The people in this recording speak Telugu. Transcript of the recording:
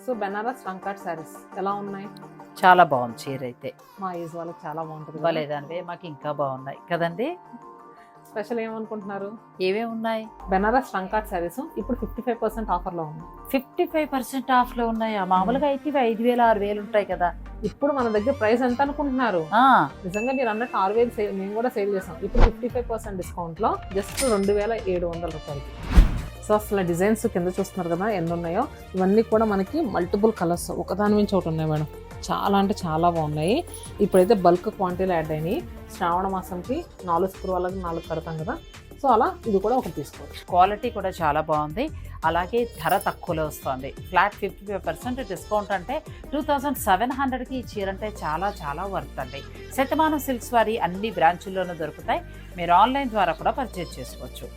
సో బెనారస్ టంకాట్ శారీస్ ఎలా ఉన్నాయి? చాలా బాగుంది చీర అయితే. మా ఏజ్ వాళ్ళకి చాలా బాగుంటుంది. ఇవ్వలేదండి, మాకు ఇంకా బాగున్నాయి కదండి. స్పెషల్ ఏమనుకుంటున్నారు? ఏమేమి ఉన్నాయి? బెనారస్ టంకాట్ శారీస్ ఇప్పుడు 55% ఆఫర్లో ఉంది. 55% ఆఫ్లో ఉన్నాయా? మామూలుగా అయితే ఇవి 5,000 6,000 ఉంటాయి కదా. ఇప్పుడు మన దగ్గర ప్రైస్ ఎంత అనుకుంటున్నారు? నిజంగా మీరు అన్నట్టు 6,000 సేల్, మేము కూడా సేల్ చేసాం. ఇప్పుడు 55% డిస్కౌంట్లో జస్ట్ 2,700 రూపాయలకి. సో అసలు డిజైన్స్ కింద చూస్తున్నారు కదా ఎన్ని ఉన్నాయో. ఇవన్నీ కూడా మనకి మల్టిపుల్ కలర్స్ ఒకదాని నుంచి ఒకటి ఉన్నాయి మేడం. చాలా అంటే చాలా బాగున్నాయి. ఇప్పుడైతే బల్క్ క్వాంటిటీలో యాడ్ అయినాయి. శ్రావణ మాసంకి 4 శుక్రవారాలకు 4 కడతాం కదా. సో అలా ఇది కూడా ఒకటి తీసుకోవచ్చు. క్వాలిటీ కూడా చాలా బాగుంది, అలాగే ధర తక్కువలో వస్తుంది. ఫ్లాట్ 55% డిస్కౌంట్ అంటే 2,700కి ఈ చీర అంటే చాలా చాలా వర్త్ అండి. శతమానం సిల్క్స్ వారి అన్ని బ్రాంచుల్లోనూ దొరుకుతాయి. మీరు ఆన్లైన్ ద్వారా కూడా పర్చేజ్ చేసుకోవచ్చు.